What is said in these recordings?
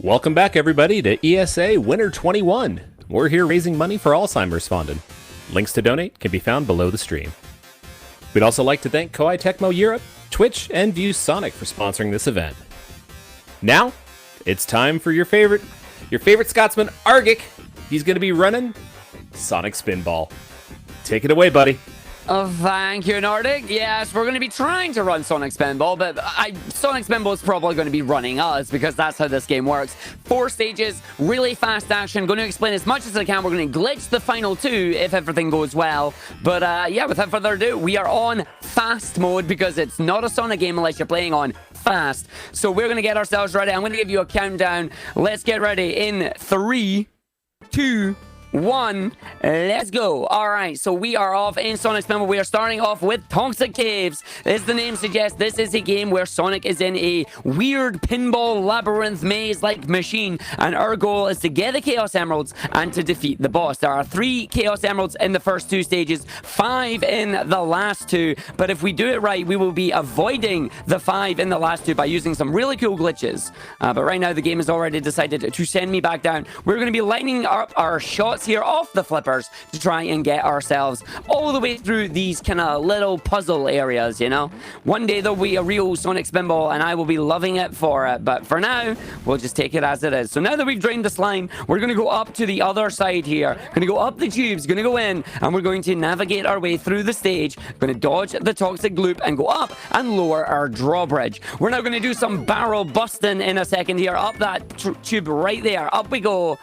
Welcome back, everybody, to ESA Winter 21. We're here raising money for Alzheimer's Foundation. Links to donate can be found below the stream. We'd also like to thank Koei Tecmo Europe, Twitch, and ViewSonic for sponsoring this event. Now, it's time for your favorite Scotsman, Argick. He's going to be running Sonic Spinball. Take it away, buddy. Oh, thank you, Nordic. Yes, we're going to be trying to run Sonic Spinball, but Sonic Spinball is probably going to be running us because that's how this game works. 4 stages, really fast action. Going to explain as much as I can. We're going to glitch the final 2 if everything goes well. But yeah, without further ado, we are on fast mode because it's not a Sonic game unless you're playing on fast. So we're going to get ourselves ready. I'm going to give you a countdown. Let's get ready in 3, 2, 1, let's go. Alright, so we are off in Sonic Spinball. We are starting off with Toxic Caves. As the name suggests, this is a game where Sonic is in a weird pinball labyrinth maze-like machine, and our goal is to get the Chaos Emeralds and to defeat the boss. There are 3 Chaos Emeralds in the first 2 stages, 5 in the last 2, but if we do it right, we will be avoiding the 5 in the last 2 by using some really cool glitches. But right now, the game has already decided to send me back down. We're going to be lining up our shots here off the flippers to try and get ourselves all the way through these kind of little puzzle areas, you know. One day there'll be a real Sonic Spinball and I will be loving it for it, but for now we'll just take it as it is. So now that we've drained the slime, we're going to go up to the other side here. Going to go up the tubes, going to go in, and we're going to navigate our way through the stage. Going to dodge the toxic loop and go up and lower our drawbridge. We're now going to do some barrel busting in a second here. Up that tube right there. Up we go.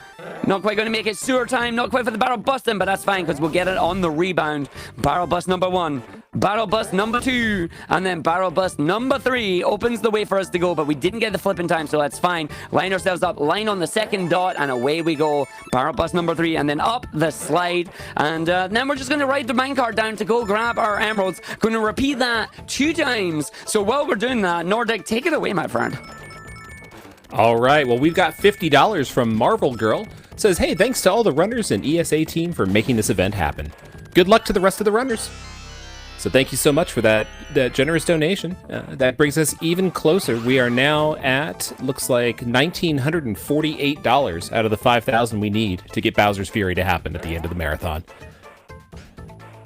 Not quite going to make it sewer time. Not quite for the barrel busting, but that's fine because we'll get it on the rebound. Barrel bust number 1, barrel bust number 2, and then barrel bust number 3 opens the way for us to go, but we didn't get the flip in time, so that's fine. Line ourselves up, line on the second dot, and away we go. Barrel bust number 3, and then up the slide, and then we're just going to ride the minecart down to go grab our emeralds. Going to repeat that 2 times. So while we're doing that, Nordic, take it away, my friend. All right, well, we've got $50 from Marvel Girl. Says, hey, thanks to all the runners and ESA team for making this event happen. Good luck to the rest of the runners. So thank you so much for that generous donation. That brings us even closer. We are now at, looks like, $1,948 out of the $5,000 we need to get Bowser's Fury to happen at the end of the marathon.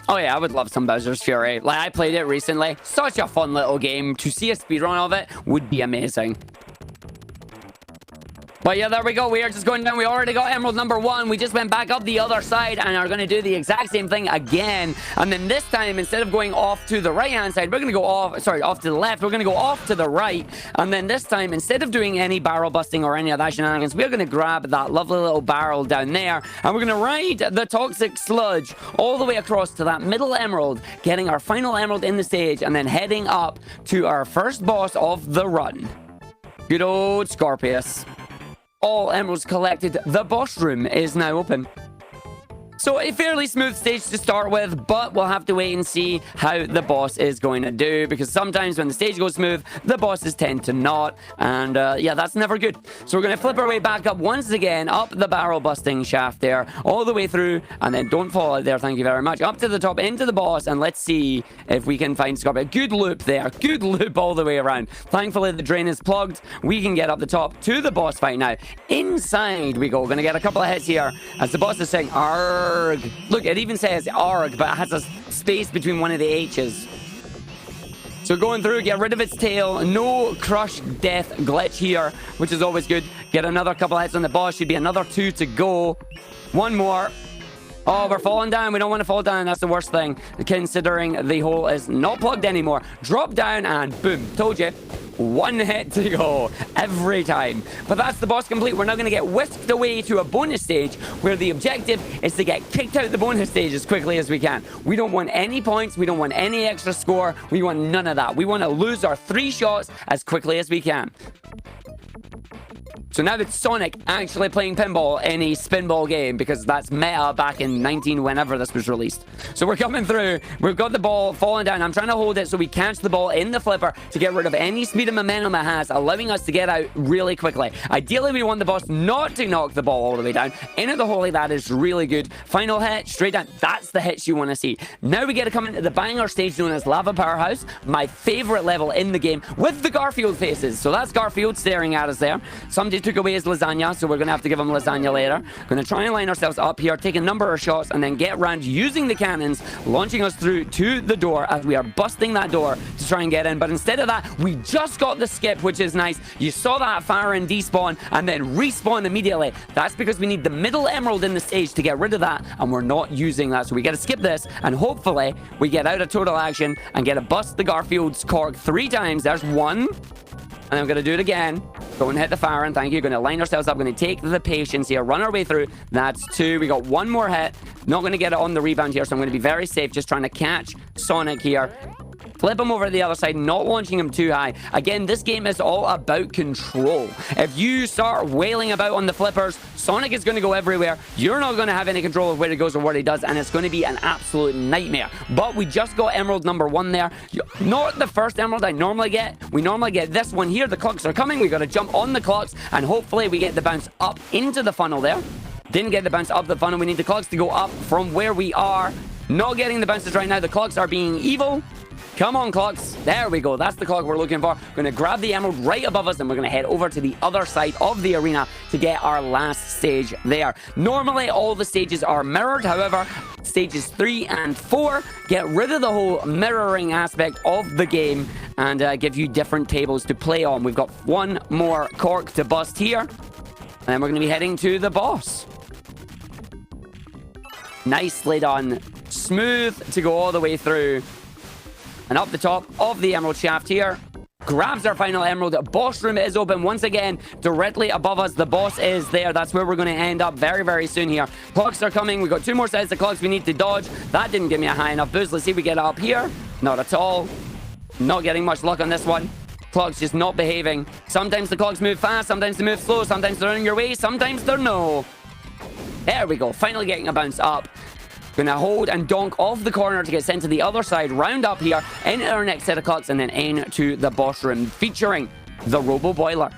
Oh yeah, I would love some Bowser's Fury. Like, I played it recently. Such a fun little game. To see a speedrun of it would be amazing. But yeah, there we go. We are just going down. We already got emerald number 1. We just went back up the other side and are going to do the exact same thing again. And then this time, instead of going off to the right-hand side, we're going to go off to the left. We're going to go off to the right. And then this time, instead of doing any barrel busting or any of that shenanigans, we're going to grab that lovely little barrel down there. And we're going to ride the toxic sludge all the way across to that middle emerald, getting our final emerald in the stage, and then heading up to our first boss of the run. Good old Scorpius. All emeralds collected. The boss room is now open. So a fairly smooth stage to start with, but we'll have to wait and see how the boss is going to do, because sometimes when the stage goes smooth, the bosses tend to not, and yeah, that's never good. So we're going to flip our way back up once again, up the barrel busting shaft there, all the way through, and then don't fall out there, thank you very much. Up to the top, into the boss, and let's see if we can find Scorpio. Good loop there, good loop all the way around. Thankfully, the drain is plugged. We can get up the top to the boss fight now. Inside we go. We're going to get a couple of hits here as the boss is saying, Arg. Look, it even says Arg, but it has a space between one of the H's. So going through, get rid of its tail. No crush death glitch here, which is always good. Get another couple of hits on the boss. Should be another 2 to go. 1 more. Oh, we're falling down. We don't want to fall down. That's the worst thing, considering the hole is not plugged anymore. Drop down and boom. Told you. 1 hit to go every time. But that's the boss complete. We're now going to get whisked away to a bonus stage where the objective is to get kicked out the bonus stage as quickly as we can. We don't want any points. We don't want any extra score. We want none of that. We want to lose our 3 shots as quickly as we can. So now that Sonic actually playing pinball in a Spinball game, because that's meta back in 19 whenever this was released. So we're coming through. We've got the ball falling down. I'm trying to hold it so we catch the ball in the flipper to get rid of any speed and momentum it has, allowing us to get out really quickly. Ideally, we want the boss not to knock the ball all the way down. Into the hole, that is really good. Final hit, straight down. That's the hits you want to see. Now we get to come into the banger stage known as Lava Powerhouse, my favorite level in the game, with the Garfield faces. So that's Garfield staring at us there. Somebody took away his lasagna, so we're going to have to give him lasagna later. Going to try and line ourselves up here, take a number of shots, and then get around using the cannons, launching us through to the door as we are busting that door to try and get in. But instead of that, we just got the skip, which is nice. You saw that fire and despawn and then respawn immediately. That's because we need the middle emerald in the stage to get rid of that, and we're not using that. So we got to skip this, and hopefully we get out of total action and get to bust the Garfield's cork 3 times. There's 1. And I'm going to do it again. Go and hit the fire, and thank you. Going to line ourselves up. Going to take the patience here. Run our way through. That's 2. We got 1 more hit. Not going to get it on the rebound here, so I'm going to be very safe. Just trying to catch Sonic here. Flip him over to the other side, not launching him too high. Again, this game is all about control. If you start wailing about on the flippers, Sonic is going to go everywhere. You're not going to have any control of where he goes or what he does, and it's going to be an absolute nightmare. But we just got emerald number 1 there. Not the first emerald I normally get. We normally get this one here. The clocks are coming. We got to jump on the clocks, and hopefully we get the bounce up into the funnel there. Didn't get the bounce up the funnel. We need the clocks to go up from where we are. Not getting the bounces right now. The clocks are being evil. Come on, clocks. There we go. That's the clock we're looking for. Going to grab the emerald right above us, and we're going to head over to the other side of the arena to get our last stage there. Normally, all the stages are mirrored. However, stages 3 and 4 get rid of the whole mirroring aspect of the game and give you different tables to play on. We've got 1 more cork to bust here, and then we're going to be heading to the boss. Nicely done. Smooth to go all the way through. And up the top of the emerald shaft here, grabs our final emerald. Boss room is open once again, directly above us. The boss is there. That's where we're going to end up very, very soon here. Clocks are coming. We've got 2 more sets of clocks we need to dodge. That didn't give me a high enough boost. Let's see if we get up here. Not at all. Not getting much luck on this one. Clocks just not behaving. Sometimes the clocks move fast. Sometimes they move slow. Sometimes they're in your way. Sometimes they're no. There we go. Finally getting a bounce up. Gonna hold and donk off the corner to get sent to the other side, round up here, into our next set of clocks, and then into the boss room, featuring the Robo Boiler.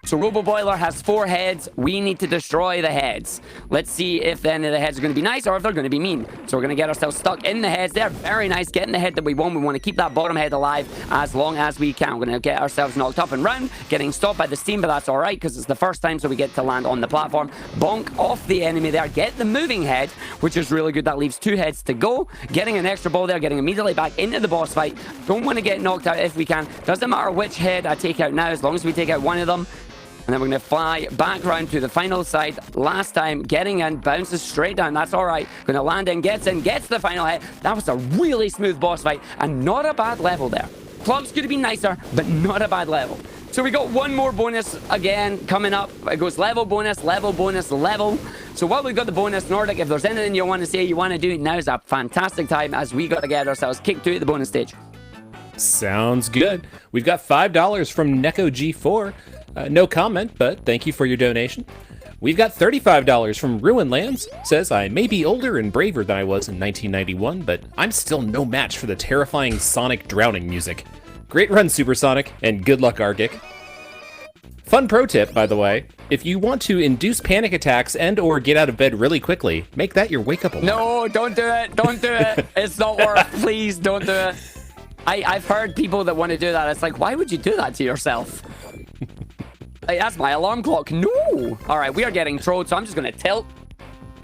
So Robo Boiler has 4 heads. We need to destroy the heads. Let's see if any of the heads are going to be nice or if they're going to be mean. So we're going to get ourselves stuck in the heads there. Very nice. Getting the head that we want. We want to keep that bottom head alive as long as we can. We're going to get ourselves knocked up and round. Getting stopped by the steam, but that's all right because it's the first time, so we get to land on the platform. Bonk off the enemy there. Get the moving head, which is really good. That leaves 2 heads to go. Getting an extra ball there. Getting immediately back into the boss fight. Don't want to get knocked out if we can. Doesn't matter which head I take out now, as long as we take out one of them. And then we're going to fly back round to the final side. Last time, getting in, bounces straight down. That's all right. Going to land in, gets the final hit. That was a really smooth boss fight and not a bad level there. Clocks could have been nicer, but not a bad level. So we got 1 more bonus again coming up. It goes level bonus, level bonus, level. So while we've got the bonus, Nordic, if there's anything you want to say, you want to do, now's a fantastic time as we got to get ourselves kicked to the bonus stage. Sounds good. We've got $5 from Neko G4. No comment, but thank you for your donation. We've got $35 from Ruin Lands. Says, I may be older and braver than I was in 1991, but I'm still no match for the terrifying Sonic drowning music. Great run, Supersonic, and good luck, Argick. Fun pro tip, by the way. If you want to induce panic attacks and or get out of bed really quickly, make that your wake-up alarm. No, don't do it. Don't do it. It's not worth. Please don't do it. I've heard people that want to do that. It's like, why would you do that to yourself? Like, that's my alarm clock. No. All right, we are getting trolled, so I'm just going to tilt.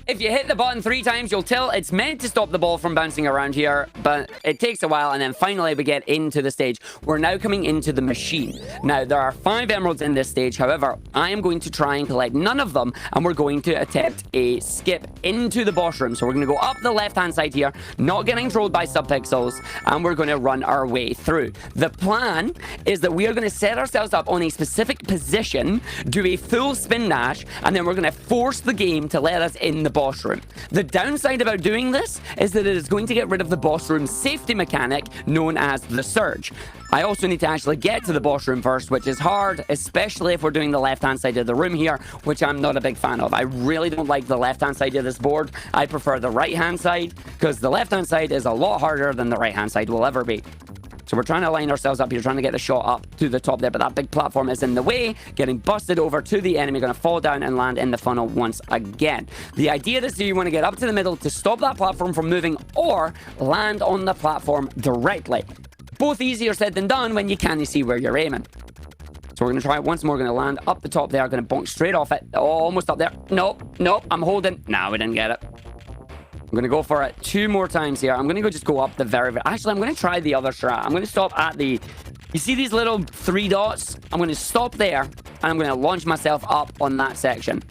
If you hit the button 3 times, you'll tilt. It's meant to stop the ball from bouncing around here, but it takes a while, and then finally we get into the stage. We're now coming into the machine. Now, there are 5 emeralds in this stage. However, I am going to try and collect none of them, and we're going to attempt a skip into the boss room. So we're going to go up the left-hand side here, not getting trolled by subpixels, and we're going to run our way through. The plan is that we are going to set ourselves up on a specific position, do a full spin dash, and then we're going to force the game to let us in the boss room. The downside about doing this is that it is going to get rid of the boss room safety mechanic known as the surge. I also need to actually get to the boss room first, which is hard, especially if we're doing the left-hand side of the room here, which I'm not a big fan of. I really don't like the left-hand side of this board. I prefer the right-hand side, because the left-hand side is a lot harder than the right-hand side will ever be. So we're trying to line ourselves up here, trying to get the shot up to the top there, but that big platform is in the way, getting busted over to the enemy, going to fall down and land in the funnel once again. The idea is that you want to get up to the middle to stop that platform from moving or land on the platform directly. Both easier said than done when you can't see where you're aiming. So we're going to try it once more. We're going to land up the top there. Going to bonk straight off it. Oh, almost up there. Nope. I'm holding. No, we didn't get it. I'm going to go for it 2 more times here. I'm going to just go up the very... Actually, I'm going to try the other strat. I'm going to stop at the... You see these little 3 dots? I'm going to stop there, and I'm going to launch myself up on that section.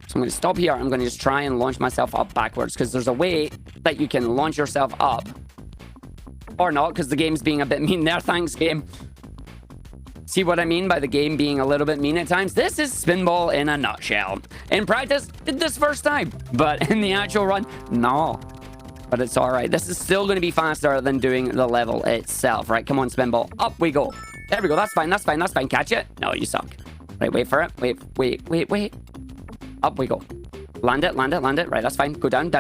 So I'm going to stop here. I'm going to just try and launch myself up backwards, because there's a way that you can launch yourself up. Or not, because the game's being a bit mean there. Thanks, game. See what I mean by the game being a little bit mean at times? This is Spinball in a nutshell. In practice, did this first time. But in the actual run, no. But it's alright. This is still going to be faster than doing the level itself. Right, come on, Spinball. Up we go. There we go. That's fine. Catch it. No, you suck. Right, wait for it. Wait. Up we go. Land it. Right, that's fine. Go down.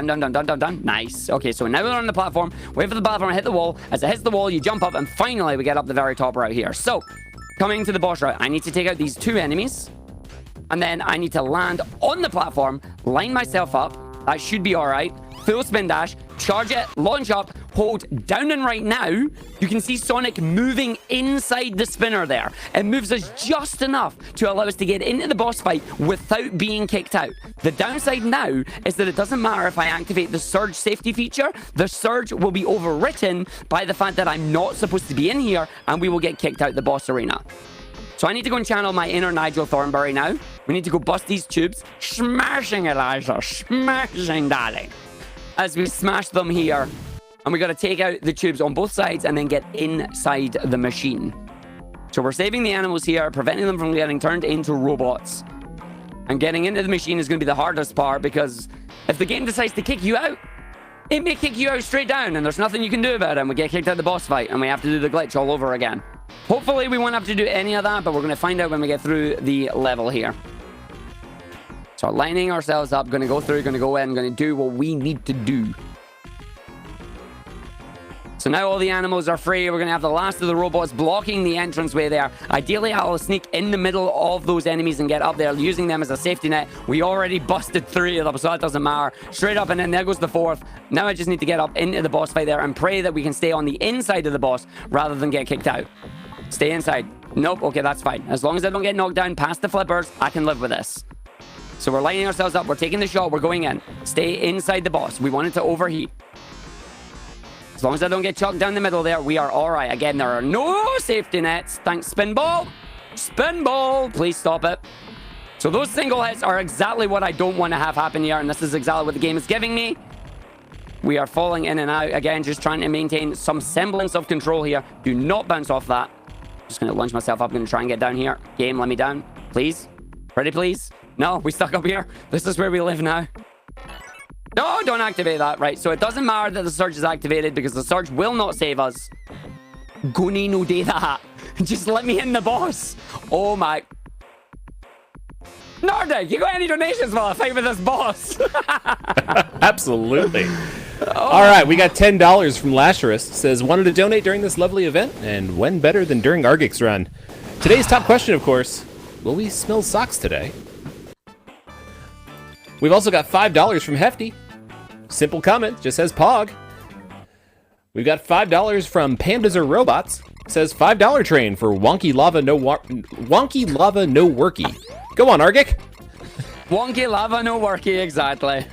Nice. Okay, so now we're on the platform. Wait for the platform to hit the wall. As it hits the wall, you jump up, and finally we get up the very top right here. So, coming to the boss route, I need to take out these 2 enemies. And then I need to land on the platform, line myself up. That should be alright. Full spin dash, charge it, launch up, hold down and right now, you can see Sonic moving inside the spinner there. It moves us just enough to allow us to get into the boss fight without being kicked out. The downside now is that it doesn't matter if I activate the surge safety feature, the surge will be overwritten by the fact that I'm not supposed to be in here and we will get kicked out the boss arena. So I need to go and channel my inner Nigel Thornberry now. We need to go bust these tubes. Smashing, Elijah. Smashing, darling. As we smash them here. And we got to take out the tubes on both sides and then get inside the machine. So we're saving the animals here, preventing them from getting turned into robots. And getting into the machine is going to be the hardest part, because if the game decides to kick you out, it may kick you out straight down and there's nothing you can do about it. And we get kicked out the boss fight and we have to do the glitch all over again. Hopefully we won't have to do any of that, but we're going to find out when we get through the level here. So lining ourselves up, going to go through, going to go in, going to do what we need to do. So now all the animals are free. We're going to have the last of the robots blocking the entranceway there. Ideally, I'll sneak in the middle of those enemies and get up there, using them as a safety net. We already busted 3 of them, so that doesn't matter. Straight up, and then there goes the 4th. Now I just need to get up into the boss fight there and pray that we can stay on the inside of the boss rather than get kicked out. Stay inside. Nope. Okay, that's fine. As long as I don't get knocked down past the flippers, I can live with this. So we're lining ourselves up. We're taking the shot. We're going in. Stay inside the boss. We want it to overheat. As long as I don't get chucked down the middle there, we are all right. Again, there are no safety nets. Thanks, Spinball. Spinball, please stop it. So those single hits are exactly what I don't want to have happen here, and this is exactly what the game is giving me. We are falling in and out. Again, just trying to maintain some semblance of control here. Do not bounce off that. Just going to launch myself up. I'm going to try and get down here. Game, let me down. Please. Pretty please. No, we stuck up here. This is where we live now. No, don't activate that. Right, so it doesn't matter that the surge is activated because the surge will not save us. Gonna no do that. Just let me in the boss. Oh my. Nordic, you got any donations while I fight with this boss? Absolutely. All right, we got $10 from Lasherist. Says, wanted to donate during this lovely event, and when better than during Argick's run? Today's top question, of course, will we smell socks today? We've also got $5 from Hefty. Simple comment, just says Pog. We've got $5 from Pandas Are Robots. Says $5 train for wonky lava no worky. Go on, Argick. Wonky lava no worky, exactly.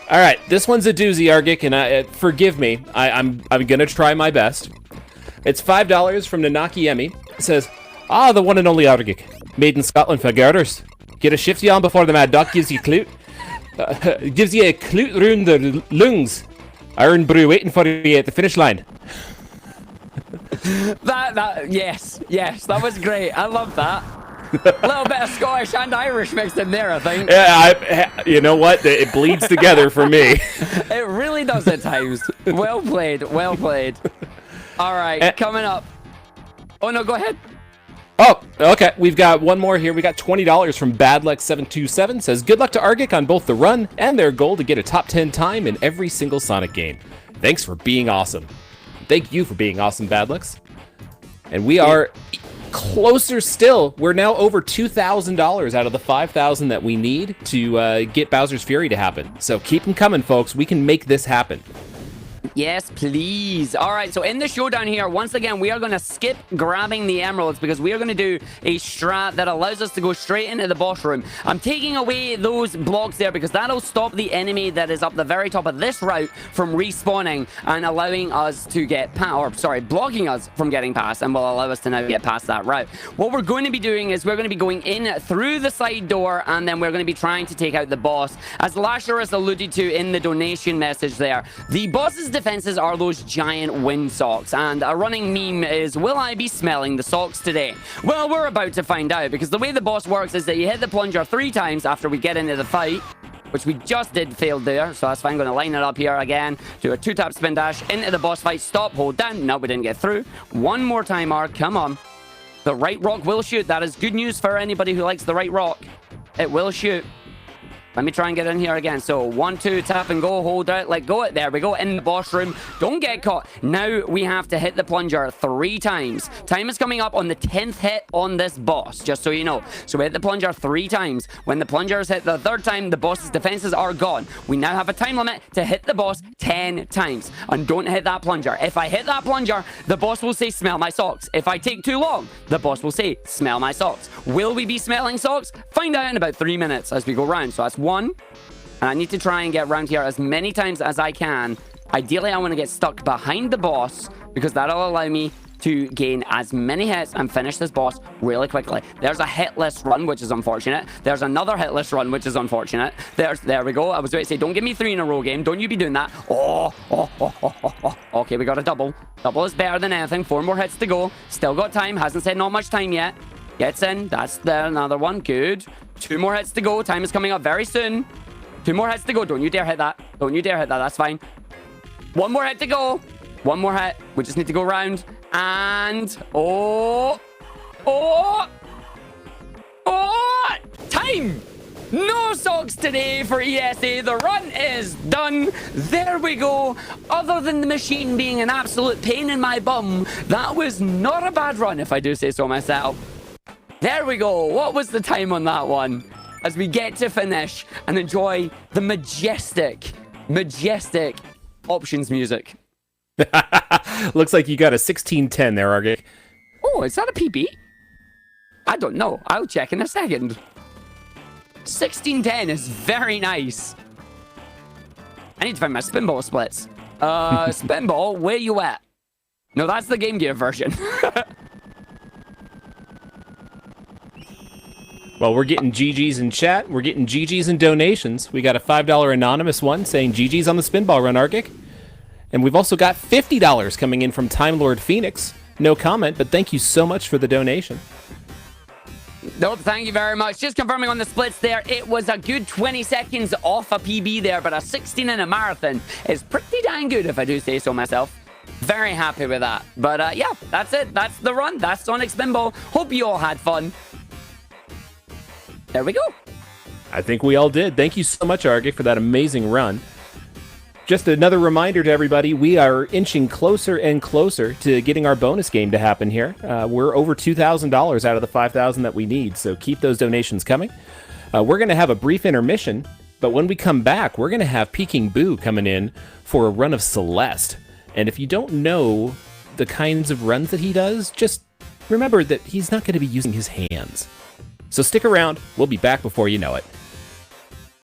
All right, this one's a doozy, Argick, and forgive me. I'm gonna try my best. It's $5 from Nanaki Emmy. It says, the one and only Argick, made in Scotland for girders. Get a shifty on before the mad doc gives you clute. Gives you a clute round the lungs. Iron Brew waiting for you at the finish line. Yes, that was great. I love that. A little bit of Scottish and Irish mixed in there, I think. Yeah, you know what? It bleeds together for me. It really does at times. Well played, well played. All right, coming up. Oh, no, go ahead. Oh, okay. We've got one more here. We got $20 from Badlex727. Says, good luck to Argick on both the run and their goal to get a top 10 time in every single Sonic game. Thanks for being awesome. Thank you for being awesome, Badlex. And we are closer still. We're now over $2,000 out of the $5,000 that we need to get Bowser's Fury to happen. So keep them coming, folks. We can make this happen. Yes, please. All right, so in the showdown here, once again, we are going to skip grabbing the emeralds because we are going to do a strat that allows us to go straight into the boss room. I'm taking away those blocks there because that'll stop the enemy that is up the very top of this route from respawning and allowing us to get blocking us from getting past, and will allow us to now get past that route. What we're going to be doing is we're going to be going in through the side door, and then we're going to be trying to take out the boss. As Lazarus alluded to in the donation message there, the boss's defenses are those giant wind socks, and a running meme is, will I be smelling the socks today? Well, we're about to find out, because the way the boss works is that you hit the plunger 3 times after we get into the fight, which we just did fail there, so that's fine. I'm going to line it up here again, do a 2-tap spin dash into the boss fight, stop, hold down. No, we didn't get through. One more time, Ark, come on. The right rock will shoot. That is good news for anybody who likes the right rock. It will shoot. Let me try and get in here again. So 1, 2, tap and go, hold out, let go. There we go, in the boss room. Don't get caught. Now we have to hit the plunger 3 times. Time is coming up on the 10th hit on this boss, just so you know. So we hit the plunger 3 times. When the plunger is hit the 3rd time, the boss's defenses are gone. We now have a time limit to hit the boss 10 times. And don't hit that plunger. If I hit that plunger, the boss will say, smell my socks. If I take too long, the boss will say, smell my socks. Will we be smelling socks? Find out in about 3 minutes as we go round. So that's 1. And I need to try and get around here as many times as I can. Ideally, I want to get stuck behind the boss because that'll allow me to gain as many hits and finish this boss really quickly. There's a hitless run, which is unfortunate. There's another hitless run, which is unfortunate. There we go. I was about to say, don't give me 3 in a row, game. Don't you be doing that. Okay, we got a double. Double is better than anything. 4 more hits to go. Still got time. Hasn't said not much time yet. Gets in. That's there. Another one. Good. 2 more hits to go. Time is coming up very soon. 2 more hits to go. Don't you dare hit that. Don't you dare hit that. That's fine. 1 more hit to go. 1 more hit. We just need to go around. And... Time! No socks today for ESA. The run is done. There we go. Other than the machine being an absolute pain in my bum, that was not a bad run, if I do say so myself. There we go. What was the time on that one? As we get to finish and enjoy the majestic options music. Looks like you got a 1610 there, Argick. Oh, is that a PB? I don't know. I'll check in a second. 1610 is very nice. I need to find my Spinball splits. Spinball, where you at? No, that's the Game Gear version. Well, we're getting GG's in chat. We're getting GG's in donations. We got a $5 anonymous one saying GG's on the Spinball run, Argick. And we've also got $50 coming in from Time Lord Phoenix. No comment, but thank you so much for the donation. Nope, thank you very much. Just confirming on the splits there, it was a good 20 seconds off a PB there, but a 16 in a marathon is pretty dang good, if I do say so myself. Very happy with that. But yeah, that's it. That's the run. That's Sonic Spinball. Hope you all had fun. There we go. I think we all did. Thank you so much, Argick, for that amazing run. Just another reminder to everybody, we are inching closer and closer to getting our bonus game to happen here. We're over $2,000 out of the $5,000 that we need, so keep those donations coming. We're going to have a brief intermission, but when we come back, we're going to have Peking Boo coming in for a run of Celeste. And if you don't know the kinds of runs that he does, just remember that he's not going to be using his hands. So stick around. We'll be back before you know it.